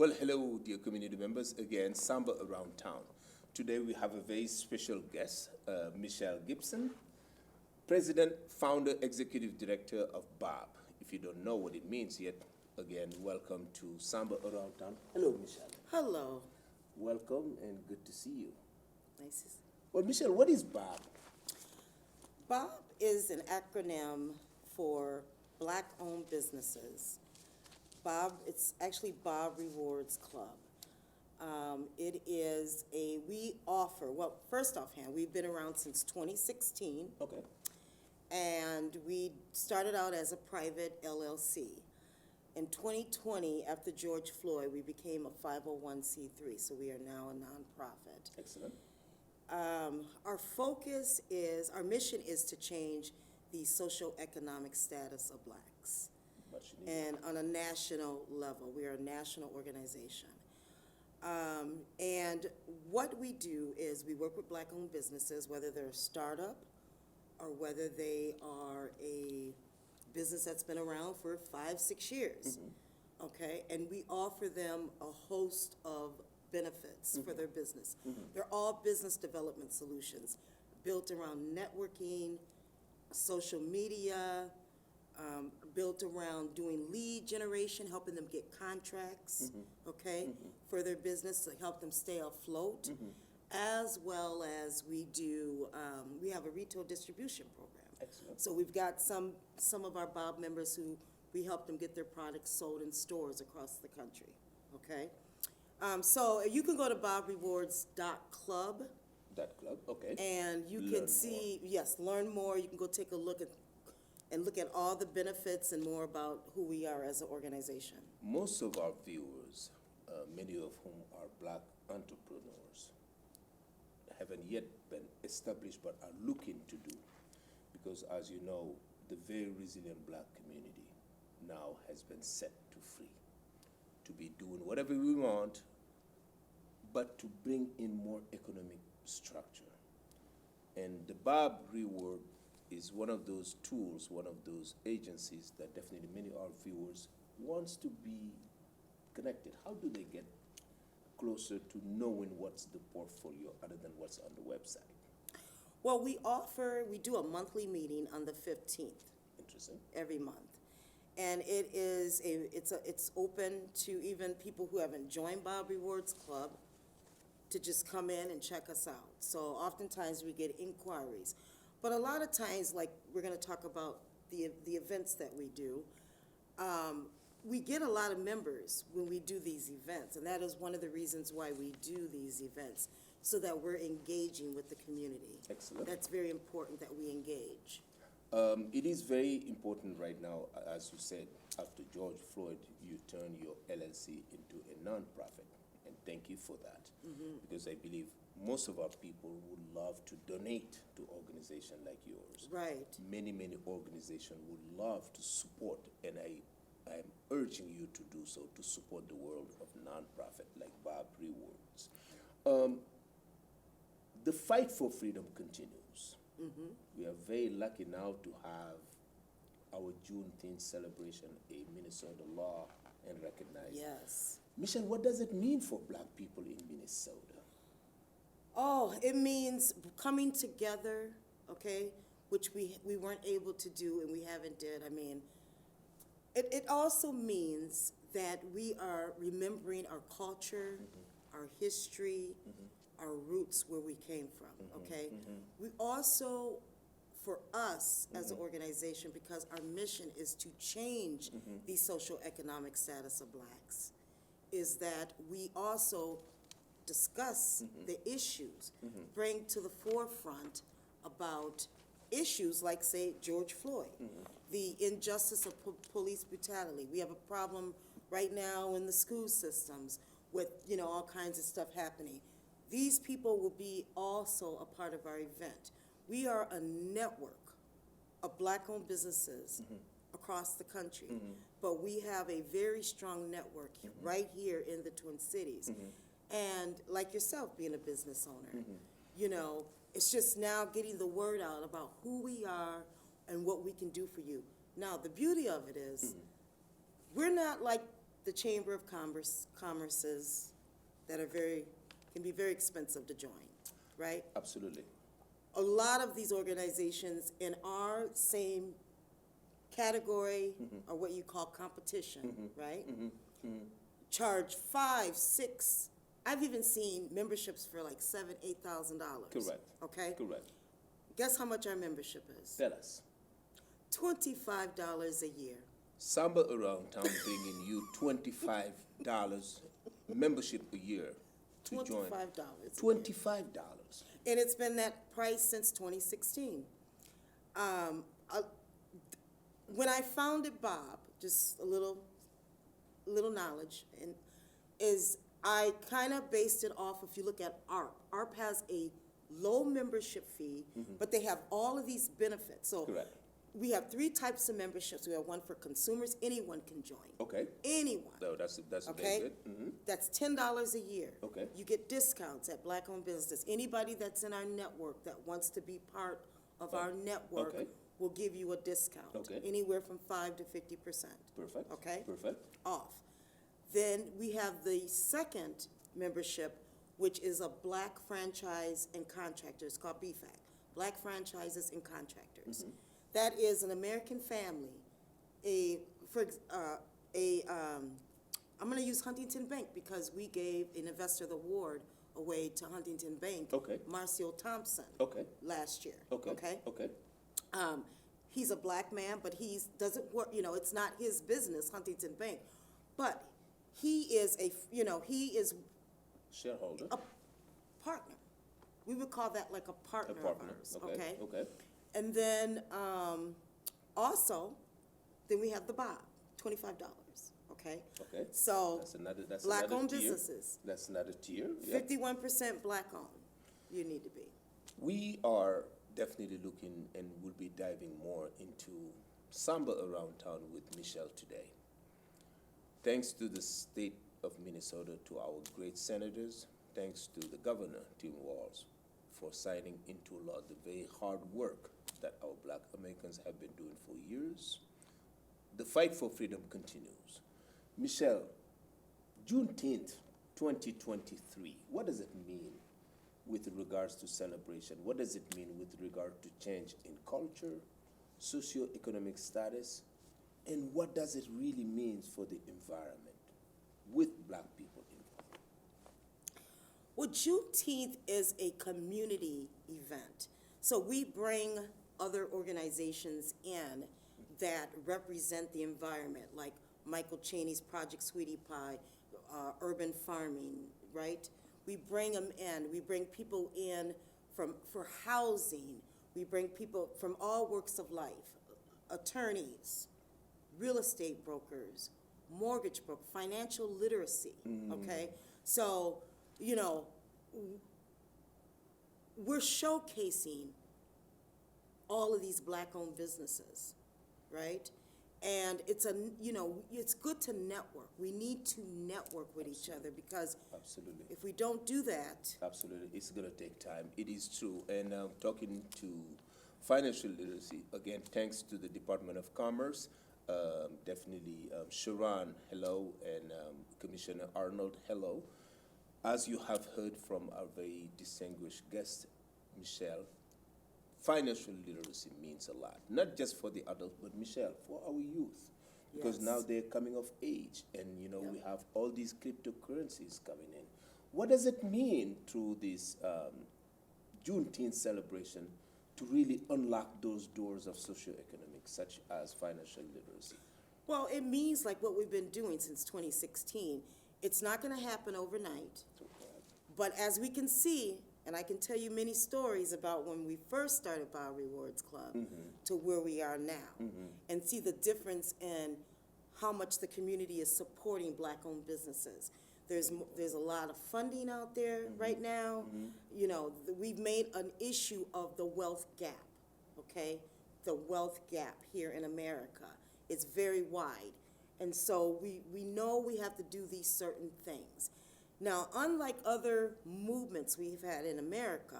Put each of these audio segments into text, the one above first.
Well, hello, dear community members. Again, Samba around town. Today we have a very special guest, Michelle Gibson, President, Founder, Executive Director of BOB. If you don't know what it means yet, again, welcome to Samba around town. Hello, Michelle. Hello. Welcome and good to see you. Nice to see you. Well, Michelle, what is BOB? BOB is an acronym for Black-owned businesses. BOB, it's actually BOB Rewards Club. First offhand, we've been around since 2016. Okay. And we started out as a private LLC. In 2020, after George Floyd, we became a 501c3, so we are now a nonprofit. Excellent. Our mission is to change the socioeconomic status of blacks. And on a national level, we are a national organization. And what we do is we work with black-owned businesses, whether they're a startup or whether they are a business that's been around for 5-6 years, okay? And we offer them a host of benefits for their business. They're all business development solutions built around networking, social media, built around doing lead generation, helping them get contracts, okay, for their business to help them stay afloat, as well as we have a retail distribution program. Excellent. So we've got some of our BOB members who we help them get their products sold in stores across the country, okay? So you can go to bobrewards.club. Club, okay. And you can see, learn more. You can go take a look at all the benefits and more about who we are as an organization. Most of our viewers, many of whom are black entrepreneurs, haven't yet been established but are looking to do. Because as you know, the very resilient black community now has been set to free, to be doing whatever we want, but to bring in more economic structure. And the BOB Reward is one of those tools, one of those agencies that definitely many of our viewers wants to be connected. How do they get closer to knowing what's the portfolio other than what's on the website? Well, we do a monthly meeting on the 15th. Interesting. Every month. And it's open to even people who haven't joined BOB Rewards Club to just come in and check us out. So oftentimes we get inquiries. But a lot of times, like we're going to talk about the events that we do, we get a lot of members when we do these events. And that is one of the reasons why we do these events, so that we're engaging with the community. Excellent. That's very important that we engage. It is very important right now, as you said, after George Floyd, you turned your LLC into a nonprofit, and thank you for that. Because I believe most of our people would love to donate to organizations like yours. Right. Many organizations would love to support, and I am urging you to do so, to support the world of nonprofit like BOB Rewards. The fight for freedom continues. We are very lucky now to have our Juneteenth celebration a Minnesota law and recognized. Yes. Michelle, what does it mean for black people in Minnesota? Oh, it means coming together, okay, which we weren't able to do and we haven't did. I mean, it also means that we are remembering our culture, our history, our roots, where we came from, okay? We also, for us as an organization, because our mission is to change the socioeconomic status of blacks, is that we also discuss the issues, bring to the forefront about issues like, say, George Floyd, the injustice of police brutality. We have a problem right now in the school systems with, all kinds of stuff happening. These people will be also a part of our event. We are a network of black-owned businesses across the country, but we have a very strong network right here in the Twin Cities. And like yourself, being a business owner, it's just now getting the word out about who we are and what we can do for you. Now, the beauty of it is we're not like the Chamber of Commerces that are can be very expensive to join, right? Absolutely. A lot of these organizations in our same category or what you call competition, right? Charge 5, 6. I've even seen memberships for like $7,000, $8,000. Correct. Okay. Correct. Guess how much our membership is? Tell us. $25 a year. Samba around town bringing you $25 membership a year to join. $25. $25. And it's been that price since 2016. When I founded Bob, just a little knowledge, is I kind of based it off, if you look at ARP. ARP has a low membership fee, but they have all of these benefits. So Correct. we have 3 types of memberships. We have one for consumers. Anyone can join. Okay. Anyone. No, that's Okay? very good. That's $10 a year. Okay. You get discounts at Black-owned businesses. Anybody that's in our network that wants to be part of our network Okay. will give you a discount. Okay. Anywhere from 5 to 50%. Perfect. Okay? Perfect. Off. Then we have the second membership, which is a Black franchise and contractors. It's called BFAC, Black Franchises and Contractors. That is an American family. I'm going to use Huntington Bank because we gave an investor the award away to Huntington Bank, Okay. Marcio Thompson, Okay. last year. Okay. Okay. Okay. He's a Black man, but he doesn't work. It's not his business, Huntington Bank, but he is he is Shareholder. a partner. We would call that like a partner, of ours. Okay. Okay. And then also, then we have the Bob, $25. Okay. Okay. So That's Black-owned another tier. businesses, That's another tier. Yeah. 51% Black-owned. You need to be. We are definitely looking and will be diving more into Samba around town with Michelle today. Thanks to the state of Minnesota, to our great senators, thanks to the governor, Tim Walz, for signing into law the very hard work that our Black Americans have been doing for years. The fight for freedom continues. Michelle, Juneteenth 2023, what does it mean with regards to celebration? What does it mean with regard to change in culture, socioeconomic status, and what does it really mean for the environment with Black people involved? Well, Juneteenth is a community event. So we bring other organizations in that represent the environment, like Michael Chaney's Project Sweetie Pie, urban farming, right? We bring them in. We bring people in for housing. We bring people from all walks of life, attorneys, real estate brokers, mortgage brokers, financial literacy, okay? So, we're showcasing all of these Black-owned businesses, right? And it's it's good to network. We need to network with each other because Absolutely. if we don't do that, Absolutely, it's going to take time. It is true. And talking to financial literacy, again, thanks to the Department of Commerce, definitely Sharon, hello, and Commissioner Arnold, hello. As you have heard from our very distinguished guest, Michelle, financial literacy means a lot, not just for the adults, but Michelle, for our youth. Because Yes. now they're coming of age, and we have all these cryptocurrencies coming in. What does it mean through this Juneteenth celebration to really unlock those doors of socioeconomic, such as financial literacy? well, it means like what we've been doing since 2016. It's not going to happen overnight, but as we can see, and I can tell you many stories about when we first started Bio Rewards Club to where we are now, and see the difference in how much the community is supporting Black-owned businesses. There's a lot of funding out there right now. We've made an issue of the wealth gap, okay? The wealth gap here in America is very wide. And so we know we have to do these certain things. Now, unlike other movements we've had in America,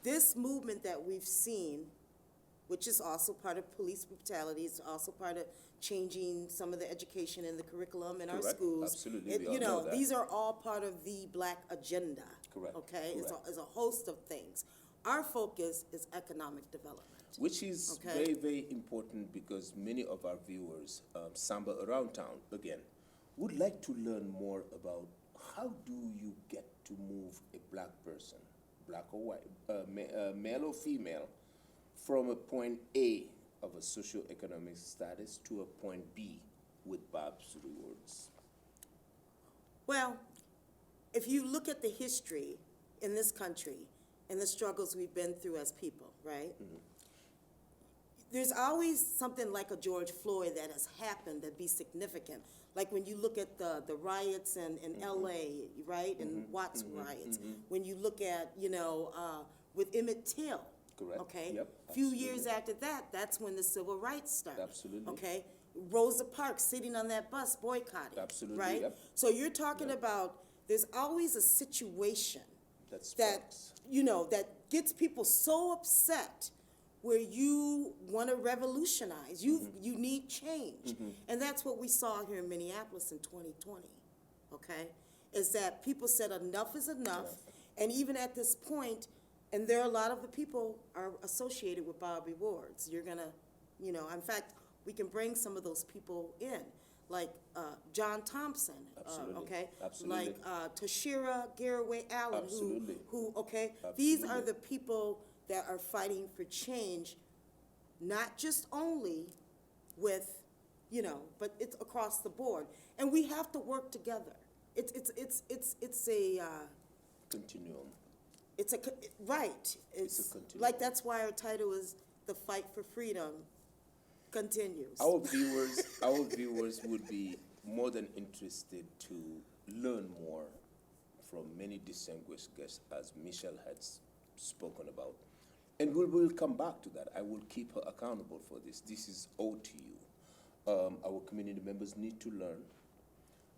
this movement that we've seen which is also part of police brutality. It's also part of changing some of the education in the curriculum in our Correct. schools. Absolutely. We all know that. These are all part of the Black agenda. Correct. Okay? Correct. It's a host of things. Our focus is economic development. Which is Okay. very, very important because many of our viewers, Samba around town, again, would like to learn more about how do you get to move a black person, black or white, male or female, from a point A of a socioeconomic status to a point B with Bob's rewards. Well, if you look at the history in this country and the struggles we've been through as people, right? There's always something like a George Floyd that has happened that be significant. Like when you look at the riots in LA, right? And Watts riots. When you look at, with Emmett Till. Correct. Okay? Yep, A few absolutely. years after that, that's when the civil rights started. Absolutely. Okay? Rosa Parks sitting on that bus boycotting. Absolutely, Right? yep. So you're talking about there's always a situation That's that, that gets people so upset where you want to revolutionize. You need change. And that's what we saw here in Minneapolis in 2020, okay? Is that people said enough is enough. And even at this point, and there are a lot of the people are associated with Bob Rewards. You're going to, in fact, we can bring some of those people in, like John Thompson, Absolutely. okay? Absolutely. Like Tashira Garraway Allen, Absolutely. who, okay? These are Absolutely. the people that are fighting for change, not just only with, but it's across the board. And we have to work together. It's a, Continuum. right. It's a continuum. like, that's why our title is The Fight for Freedom Continues. Our viewers would be more than interested to learn more from many distinguished guests, as Michelle has spoken about. And we'll come back to that. I will keep her accountable for this. This is owed to you. Our community members need to learn.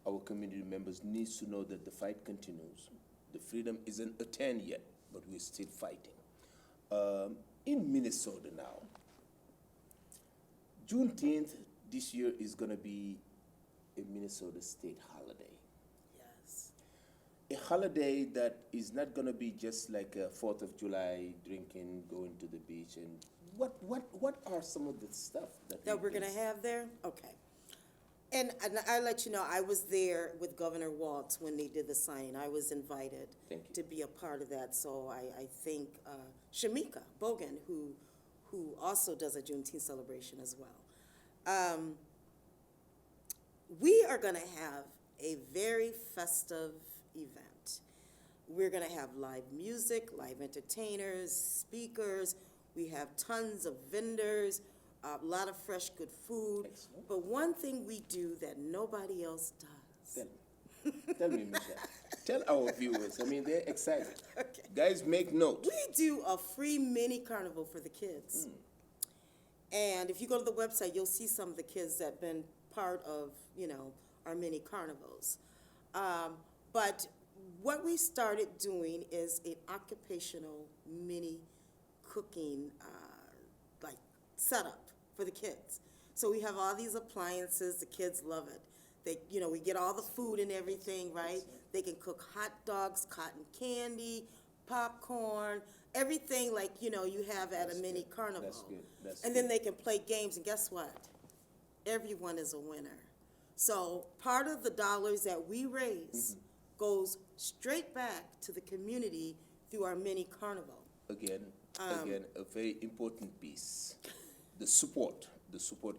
Our community members need to know that the fight continues. The freedom isn't attained yet, but we're still fighting. In Minnesota now, Juneteenth this year is going to be a Minnesota state holiday. Yes. A holiday that is not going to be just like a 4th of July, drinking, going to the beach, and what are some of the stuff That we're going to have there? Okay. And I'll let you know, I was there with Governor Waltz when they did the signing. I was invited Thank you. to be a part of that. So I think Shamika Bogan, who also does a Juneteenth celebration as well. We are going to have a very festive event. We're going to have live music, live entertainers, speakers. We have tons of vendors, a lot of fresh, good food. Excellent. But one thing we do that nobody else does. Tell me, Michelle. Tell our viewers. I mean, they're excited. Okay. Guys, make note. We do a free mini carnival for the kids. And if you go to the website, you'll see some of the kids that have been part of, our mini carnivals. But what we started doing is an occupational mini cooking setup for the kids. So we have all these appliances. The kids love it. They, we get all the food and everything, right? They can cook hot dogs, cotton candy, popcorn, everything like, you have at a mini carnival. That's good. That's And then they can play games, and guess what? Everyone is a winner. So part of the dollars that we raise goes straight back to the community through our mini carnival. Again, a very important piece. The support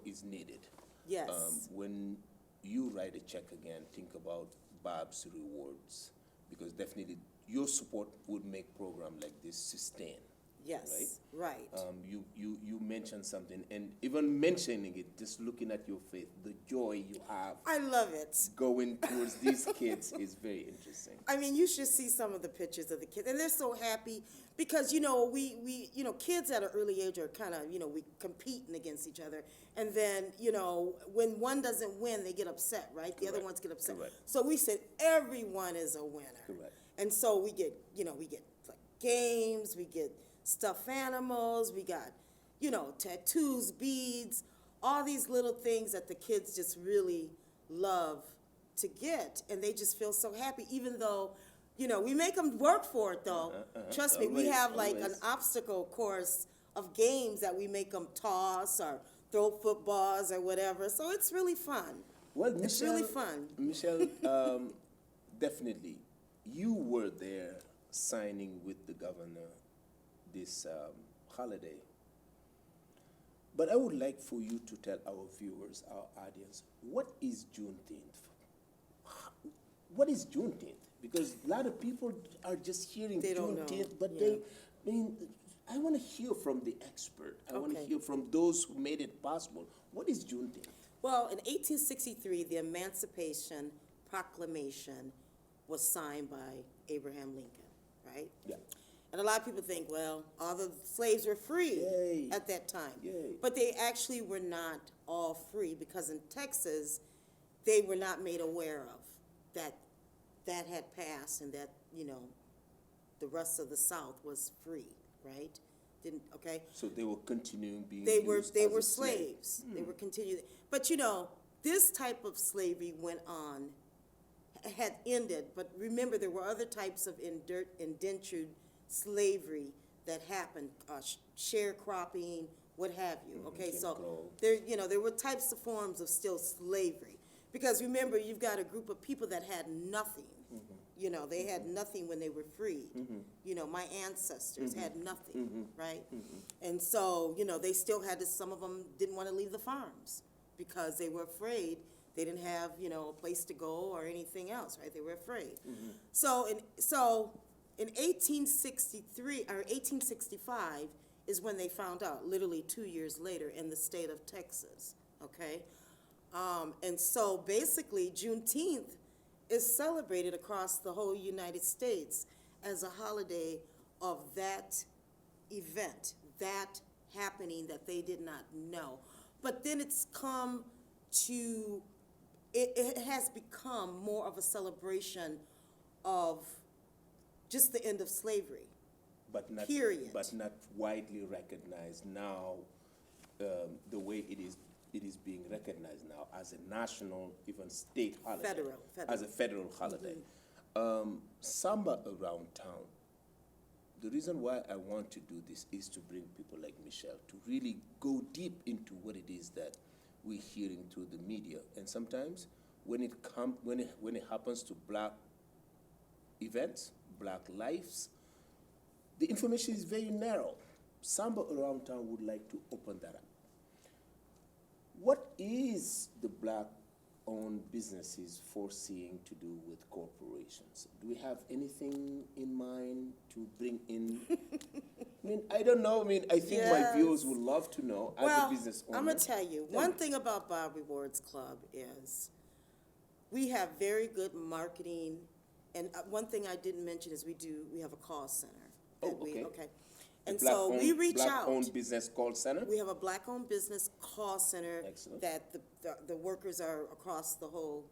is needed. Yes. When you write a check again, think about Bob's Rewards, because definitely your support would make program like this sustain. Yes. Right. You mentioned something, and even mentioning it, just looking at your face, the joy you have I love it. going towards these kids is very interesting. I mean, you should see some of the pictures of the kids, and they're so happy because we kids at an early age are kind of we competing against each other, and then when one doesn't win, they get upset, right? The other Correct. ones get upset. Correct. So we said everyone is a winner. Correct. And so we get like games, we get stuffed animals, we got tattoos, beads, all these little things that the kids just really love to get, and they just feel so happy, even though, we make them work for it, though. Trust me, we Always, have like an always. obstacle course of games that we make them toss or throw footballs or whatever, so it's really fun. Well, It's really fun. Michelle, definitely, you were there signing with the governor this holiday. But I would like for you to tell our viewers, our audience, what is Juneteenth? What is Juneteenth? Because a lot of people are just hearing They don't know. Juneteenth, but Yeah. I want to hear from the expert. I want to Okay. hear from those who made it possible. What is Juneteenth? Well, in 1863, the Emancipation Proclamation was signed by Abraham Lincoln, right? Yeah. And a lot of people think, well, all the slaves were free Yay. at that time. Yay. But they actually were not all free, because in Texas, they were not made aware of that had passed, and that, the rest of the South was free, right? Okay? So they were continuing being They were used they as were a slave. slaves. They were continuing, but this type of slavery went on, had ended. But remember, there were other types of indentured slavery that happened, sharecropping, what have you. Okay, Jim so Crow. there were types of forms of still slavery, because remember, you've got a group of people that had nothing. They had nothing when they were freed. My ancestors had nothing, right? And so, they still had to, some of them didn't want to leave the farms because they were afraid. They didn't have, a place to go or anything else, right? They were afraid. So in 1863 or 1865 is when they found out, literally 2 years later, in the state of Texas, okay? And so basically, Juneteenth is celebrated across the whole United States as a holiday of that event, that happening that they did not know. But then it has become more of a celebration of just the end of slavery. But not, Period. But not widely recognized now, the way it is being recognized now as a national, even state holiday. Federal. As a federal holiday. Samba around town. The reason why I want to do this is to bring people like Michelle to really go deep into what it is that we're hearing through the media. And sometimes when it happens to black events, black lives, the information is very narrow. Samba around town would like to open that up. What is the black-owned businesses foreseeing to do with corporations? Do we have anything in mind to bring in? I don't know. I think my Yes. viewers would love to know as a business owner. I'm going to tell you, one thing about Bob Rewards Club is we have very good marketing, and one thing I didn't mention is we have a call center. Oh, that okay. And so we reach out. Black-owned business call center? We have a black-owned business call center. Excellent. That the workers are across the whole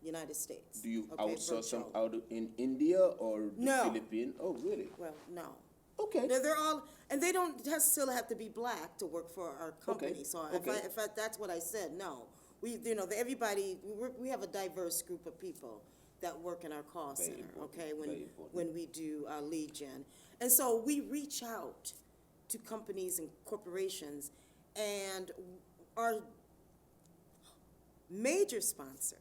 United States. Do you okay, outsource them virtual. out in India or the No. Philippines? Oh, really? Well, no. Okay. They're all, and they don't still have to be black to work for our company. Okay, So okay. if that's what I said, no. Everybody, we have a diverse group of people that work in our call Very center, important, okay? very important. When we do lead gen. And so we reach out to companies and corporations, and our major sponsor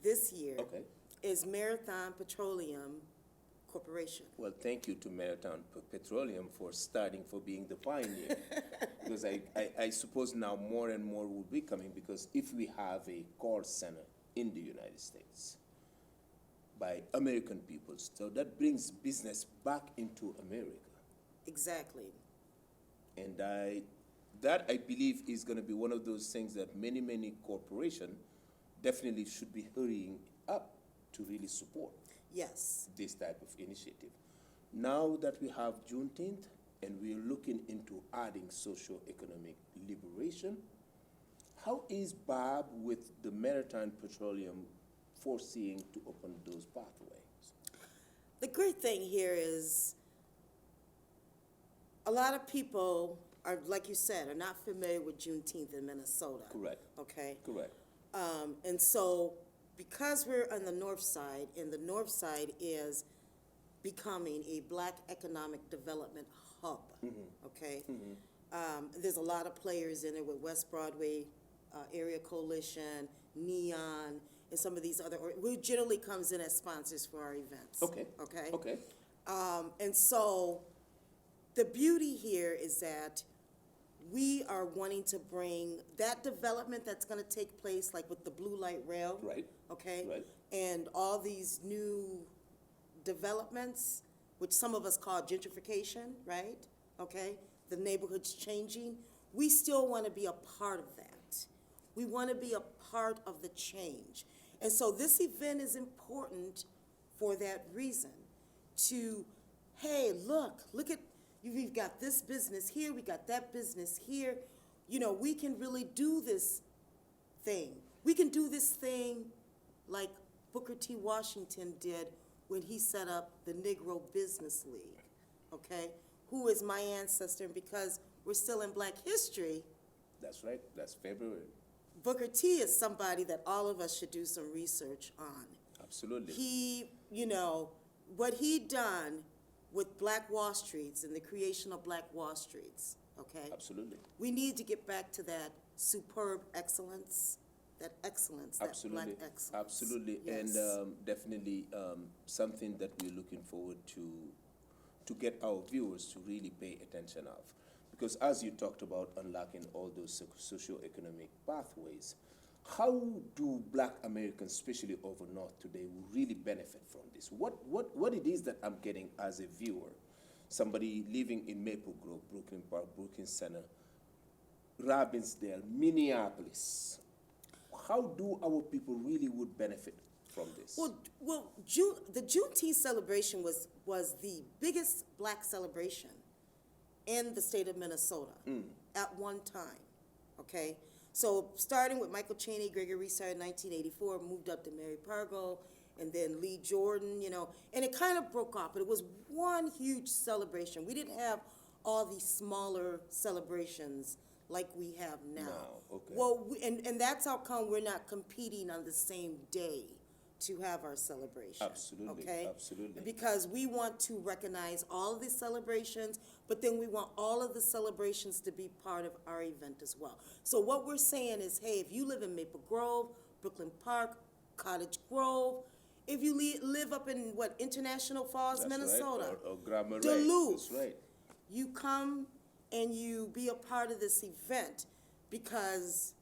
this year Okay. is Marathon Petroleum Corporation. Well, thank you to Marathon Petroleum for being the pioneer. Because I suppose now more and more will be coming, because if we have a call center in the United States by American people, so that brings business back into America. Exactly. And that I believe is going to be one of those things that many corporations definitely should be hurrying up to really support. Yes. This type of initiative. Now that we have Juneteenth and we're looking into adding socio-economic liberation, how is Bob with the Maritime Petroleum foreseeing to open those pathways? The great thing here is a lot of people are, like you said, are not familiar with Juneteenth in Minnesota. Correct. Okay? Correct. And so, because we're on the north side, and the north side is becoming a Black economic development hub, okay? There's a lot of players in it with West Broadway Area Coalition, Neon, and some of these other, who generally comes in as sponsors for our events. Okay. Okay? Okay. And so, the beauty here is that we are wanting to bring that development that's gonna take place, like with the blue light rail. Right. Okay? Right. And all these new developments, which some of us call gentrification, right? Okay? The neighborhood's changing. We still wanna be a part of that. We wanna be a part of the change. And so this event is important for that reason. To, hey, look at, we've got this business here, we got that business here. You know, we can really do this thing. We can do this thing like Booker T. Washington did when he set up the Negro Business League, okay? Who is my ancestor, and because we're still in Black history, That's right. That's February. Booker T is somebody that all of us should do some research on. Absolutely. He, you know, what he done with Black Wall Streets and the creation of Black Wall Streets, okay? Absolutely. We need to get back to that superb excellence, that excellence, that Absolutely. Black excellence. Absolutely. Yes. And definitely something that we're looking forward to get our viewers to really pay attention of. Because as you talked about unlocking all those socio-economic pathways, how do Black Americans, especially over North today, will really benefit from this? What it is that I'm getting as a viewer, somebody living in Maple Grove, Brooklyn Park, Brooklyn Center, Robbinsdale, Minneapolis, how do our people really would benefit from this? Well, the Juneteenth celebration was the biggest Black celebration in the state of Minnesota at one time, okay? So starting with Michael Chaney, Gregory Starr in 1984, moved up to Mary Pargo, and then Lee Jordan, you know, and it kind of broke off, but it was one huge celebration. We didn't have all these smaller celebrations like we have now. No, okay. Well, and that's how come we're not competing on the same day to have our celebration. Absolutely, okay? absolutely. Because we want to recognize all of these celebrations, but then we want all of the celebrations to be part of our event as well. So what we're saying is, hey, if you live in Maple Grove, Brooklyn Park, Cottage Grove, if you live up in, International Falls, That's Minnesota, right. Or Grand Marais. Duluth, That's right. you come and you be a part of this event because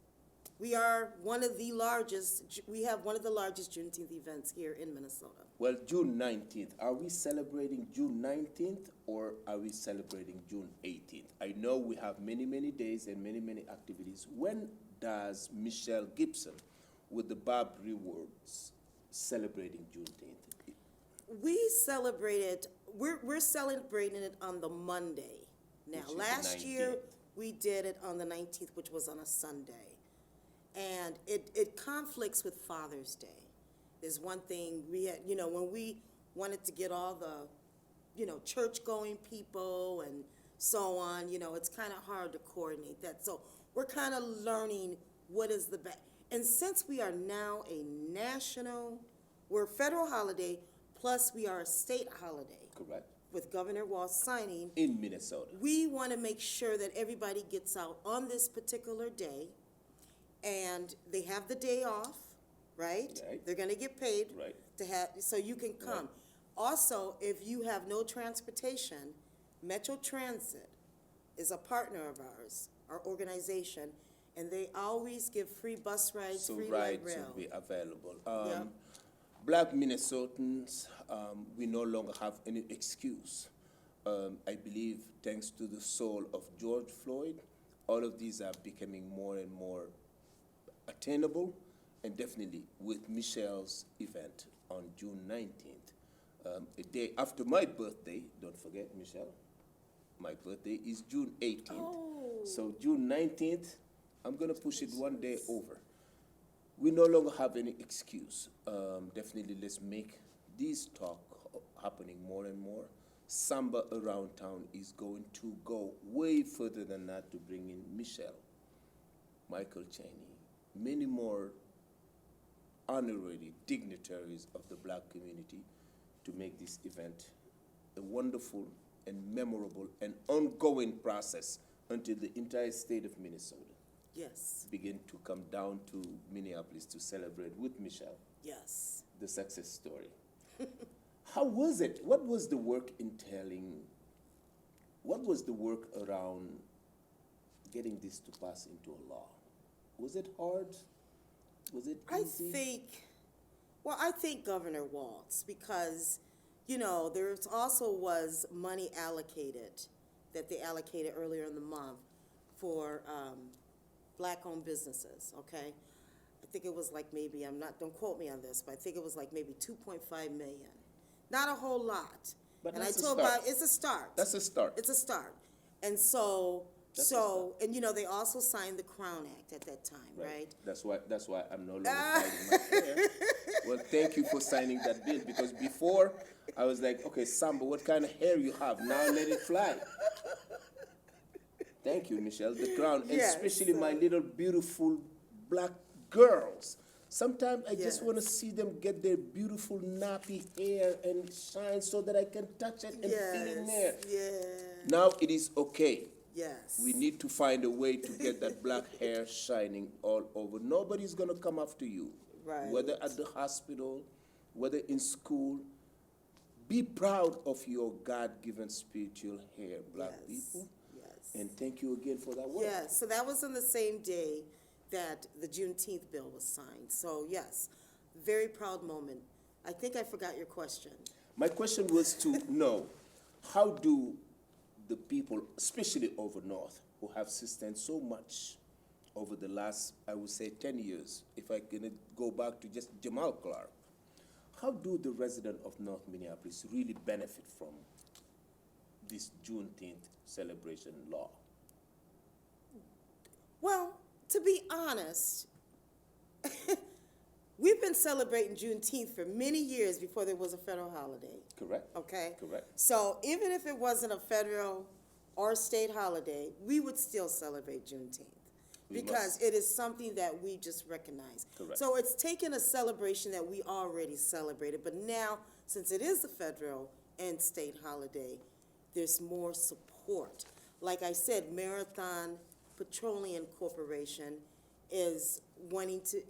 we are one of the largest, we have one of the largest Juneteenth events here in Minnesota. Well, June 19th, are we celebrating June 19th or are we celebrating June 18th? I know we have many, many days and many, many activities. When does Michelle Gibson with the Bob Rewards celebrating Juneteenth? We celebrated, we're celebrating it on the Monday. Now, Which is the last year, 19th. we did it on the 19th, which was on a Sunday. And it conflicts with Father's Day. There's one thing, we had, you know, when we wanted to get all the, you know, church-going people and so on, you know, it's kind of hard to coordinate that. So we're kind of learning what is the best. And since we are now a national, we're a federal holiday, plus we are a state holiday. Correct. With Governor Walz signing, In Minnesota. we want to make sure that everybody gets out on this particular day, and they have the day off, right? Right. They're going to get paid Right. to have, so you can come. Right. Also, if you have no transportation, Metro Transit is a partner of ours, our organization, and they always give free bus rides, So free light rides rail. will be available. Yeah. Black Minnesotans, we no longer have any excuse. I believe thanks to the soul of George Floyd, all of these are becoming more and more attainable, and definitely with Michelle's event on June 19th, a day after my birthday, don't forget, Michelle, my birthday is June 18th. Oh. So June 19th, I'm gonna push it one day over. We no longer have any excuse. Definitely let's make these talk happening more and more Samba around town is going to go way further than that to bring in Michelle, Michael Cheney, many more honorary dignitaries of the black community to make this event a wonderful and memorable and ongoing process until the entire state of Minnesota Yes, begin to come down to Minneapolis to celebrate with Michelle yes. the success story. How was it? What was the work entailing? What was the work around getting this to pass into a law? Was it hard? Was it easy? I think Governor Walz, because, there's also was money allocated, that they allocated earlier in the month for black-owned businesses, okay? I think it was like maybe, don't quote me on this, but I think it was like maybe 2.5 million. Not a whole lot. But and that's I a told start. about it's a start. That's a start. It's a start. And so, That's a start. they also signed the Crown Act at that time, right? That's why I'm no longer fighting my hair. Well, thank you for signing that bill, because before I was like, okay, Samba, what kind of hair you have? Now let it fly. Thank you, Michelle. The crown, and Yes. especially my little beautiful black girls. Sometimes I just Yes. want to see them get their beautiful nappy hair and shine so that I can touch it and feel it in there. Yeah. Now it is okay. Yes. We need to find a way to get that black hair shining all over. Nobody's going to come after you. Right. Whether at the hospital, whether in school. Be proud of your God-given spiritual hair, black Yes. people. Yes. And thank you again for that work. Yes. So that was on the same day that the Juneteenth bill was signed. So yes, very proud moment. I think I forgot your question. My question was to know, how do the people, especially over north, who have sustained so much over the last, I would say, 10 years, if I can go back to just Jamal Clark, how do the residents of North Minneapolis really benefit from this Juneteenth celebration law? Well, to be honest, we've been celebrating Juneteenth for many years before there was a federal holiday. Correct? Okay? Correct. So even if it wasn't a federal or state holiday, we would still celebrate Juneteenth. We Because must. it is something that we just recognize. Correct. So it's taken a celebration that we already celebrated, but now, since it is a federal and state holiday, there's more support. Like I said, Marathon Petroleum Corporation is wanting to,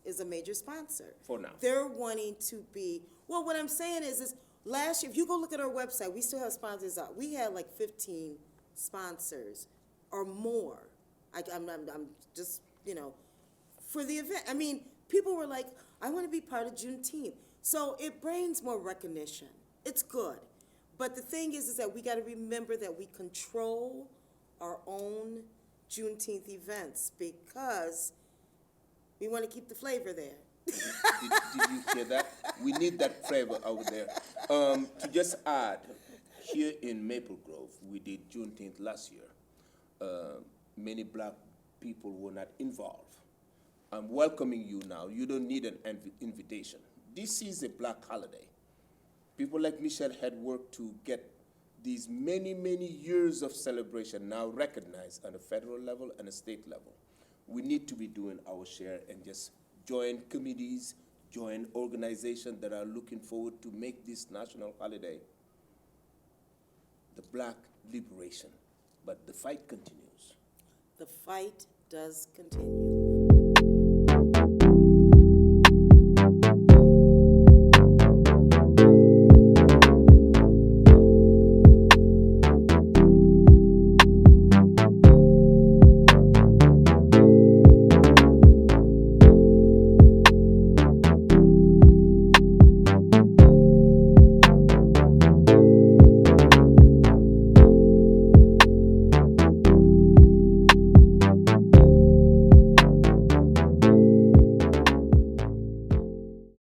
is a major sponsor. For now. They're wanting to be, well, what I'm saying is last year, if you go look at our website, we still have sponsors out. We had like 15 sponsors or more. I'm just, for the event. I mean, people were like, I want to be part of Juneteenth. So it brings more recognition. It's good. But the thing is that we got to remember that we control our own Juneteenth events because we want to keep the flavor there. Did you hear that? We need that flavor over there. To just add, here in Maple Grove, we did Juneteenth last year. Many black people were not involved. I'm welcoming you now. You don't need an invitation. This is a black holiday. People like Michelle had worked to get these many, many years of celebration now recognized on a federal level and a state level. We need to be doing our share and just join committees, join organizations that are looking forward to make this national holiday the black liberation. But the fight continues. The fight does continue.